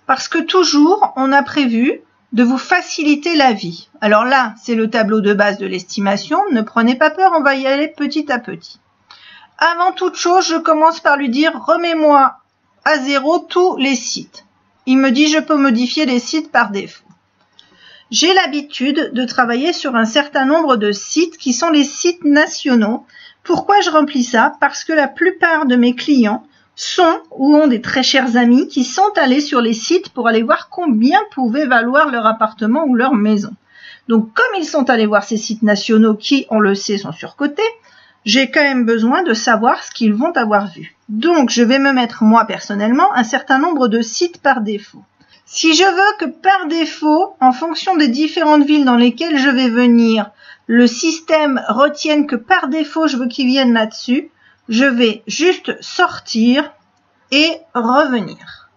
parce que toujours, on a prévu de vous faciliter la vie. Alors là, c'est le tableau de base de l'estimation. Ne prenez pas peur, on va y aller petit à petit. Avant toute chose, je commence par lui dire « Remets-moi à zéro tous les sites ». Il me dit « Je peux modifier les sites par défaut ». J'ai l'habitude de travailler sur un certain nombre de sites qui sont les sites nationaux. Pourquoi je remplis ça? Parce que la plupart de mes clients sont ou ont des très chers amis qui sont allés sur les sites pour aller voir combien pouvait valoir leur appartement ou leur maison. Donc, comme ils sont allés voir ces sites nationaux qui, on le sait, sont surcotés, j'ai quand même besoin de savoir ce qu'ils vont avoir vu. Donc, je vais me mettre, moi, personnellement, un certain nombre de sites par défaut. Si je veux que par défaut, en fonction des différentes villes dans lesquelles je vais venir, le système retienne que par défaut, je veux qu'ils viennent là-dessus, je vais juste sortir et revenir.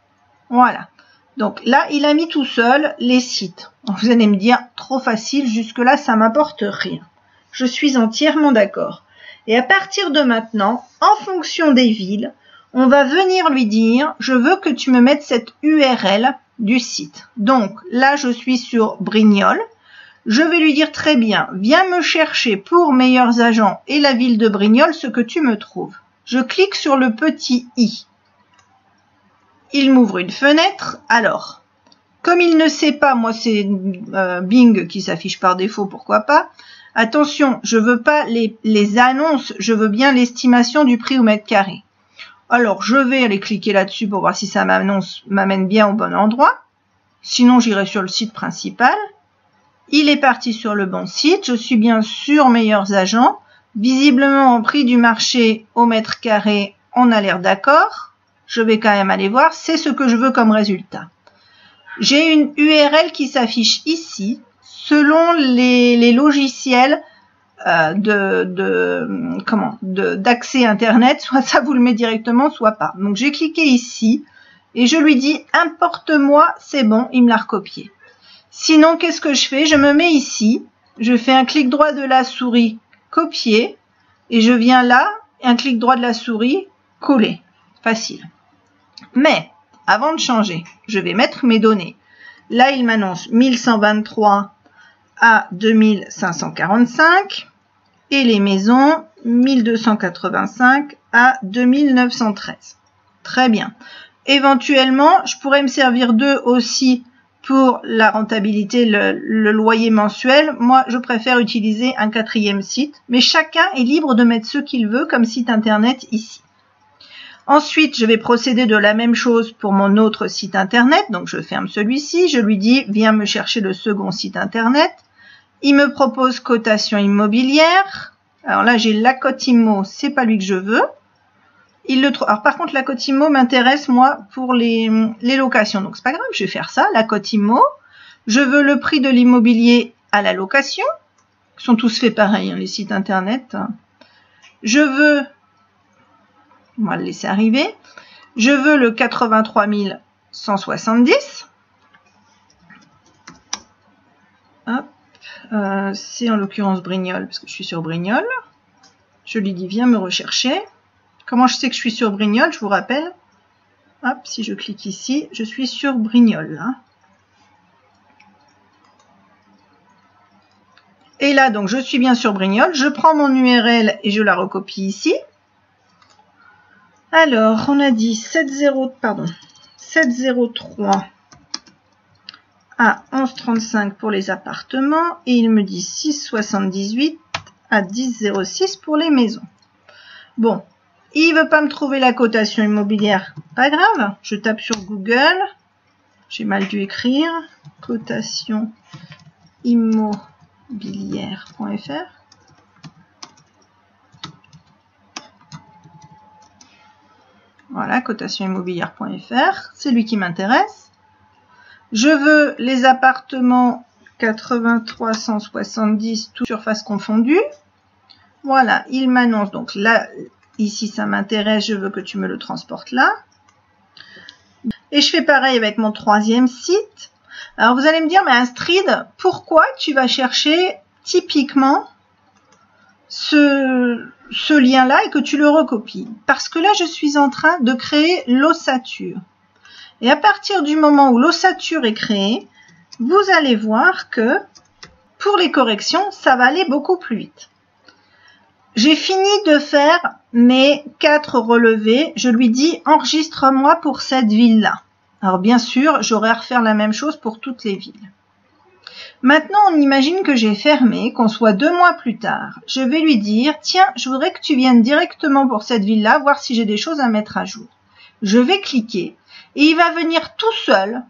Voilà. Donc là, il a mis tout seul les sites. Vous allez me dire, trop facile, jusque-là, ça m'apporte rien. Je suis entièrement d'accord. Et à partir de maintenant, en fonction des villes, on va venir lui dire, je veux que tu me mettes cette URL du site. Donc là, je suis sur Brignoles. Je vais lui dire très bien, viens me chercher pour meilleurs agents et la ville de Brignoles ce que tu me trouves. Je clique sur le petit i. Il m'ouvre une fenêtre. Alors, comme il ne sait pas, moi c'est Bing qui s'affiche par défaut, pourquoi pas. Attention, je veux pas les annonces, je veux bien l'estimation du prix au mètre carré. Alors, je vais aller cliquer là-dessus pour voir si ça m'amène bien au bon endroit. Sinon, j'irai sur le site principal. Il est parti sur le bon site. Je suis bien sur meilleurs agents. Visiblement, en prix du marché au mètre carré, on a l'air d'accord. Je vais quand même aller voir. C'est ce que je veux comme résultat. J'ai une URL qui s'affiche ici. Selon les logiciels d'accès Internet, soit ça vous le met directement, soit pas. Donc, j'ai cliqué ici et je lui dis « Importe-moi », c'est bon, il me l'a recopié. Sinon, qu'est-ce que je fais? Je me mets ici, je fais un clic droit de la souris, copier, et je viens là, un clic droit de la souris, coller. Facile. Mais, avant de changer, je vais mettre mes données. Là, il m'annonce 1123 à 2545 et les maisons 1285 à 2913. Très bien. Éventuellement, je pourrais me servir d'eux aussi pour la rentabilité, le loyer mensuel. Moi, je préfère utiliser un quatrième site, mais chacun est libre de mettre ce qu'il veut comme site internet ici. Ensuite, je vais procéder de la même chose pour mon autre site internet. Donc, je ferme celui-ci. Je lui dis, viens me chercher le second site internet. Il me propose cotation immobilière. Alors là, j'ai la cote immo, c'est pas lui que je veux. Il le trouve. Alors par contre, la cote immo m'intéresse moi pour les locations. Donc c'est pas grave, je vais faire ça. La cote immo. Je veux le prix de l'immobilier à la location. Ils sont tous faits pareil, hein, les sites internet. Je veux, on va le laisser arriver. Je veux le 83 170. Hop. C'est en l'occurrence Brignoles, parce que je suis sur Brignoles. Je lui dis, viens me rechercher. Comment je sais que je suis sur Brignoles? Je vous rappelle. Hop, si je clique ici, je suis sur Brignoles. Hein. Et là, donc, je suis bien sur Brignoles. Je prends mon URL et je la recopie ici. Alors, on a dit 703 à 11,35 pour les appartements et il me dit 6,78 à 10,06 pour les maisons. Bon, il veut pas me trouver la cotation immobilière, pas grave, je tape sur Google, j'ai mal dû écrire, cotation immobilière.fr. Voilà, cotation immobilière.fr, c'est lui qui m'intéresse. Je veux les appartements 83 170, tout surface confondue. Voilà, il m'annonce. Donc là, ici, ça m'intéresse. Je veux que tu me le transportes là. Et je fais pareil avec mon troisième site. Alors, vous allez me dire, mais Astrid, pourquoi tu vas chercher typiquement ce lien-là et que tu le recopies? Parce que là, je suis en train de créer l'ossature. Et à partir du moment où l'ossature est créée, vous allez voir que pour les corrections, ça va aller beaucoup plus vite. J'ai fini de faire mes 4 relevés. Je lui dis, enregistre-moi pour cette ville-là. Alors bien sûr, j'aurai à refaire la même chose pour toutes les villes. Maintenant, on imagine que j'ai fermé, qu'on soit 2 mois plus tard. Je vais lui dire, tiens, je voudrais que tu viennes directement pour cette ville-là, voir si j'ai des choses à mettre à jour. Je vais cliquer et il va venir tout seul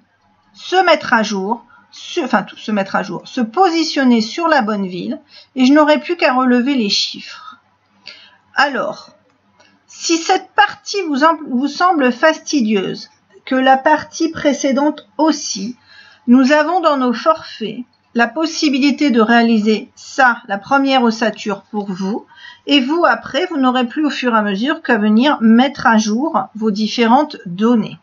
se mettre à jour, se positionner sur la bonne ville et je n'aurai plus qu'à relever les chiffres. Alors, si cette partie vous semble fastidieuse, que la partie précédente aussi, nous avons dans nos forfaits la possibilité de réaliser ça, la première ossature pour vous, et vous après, vous n'aurez plus au fur et à mesure qu'à venir mettre à jour vos différentes données.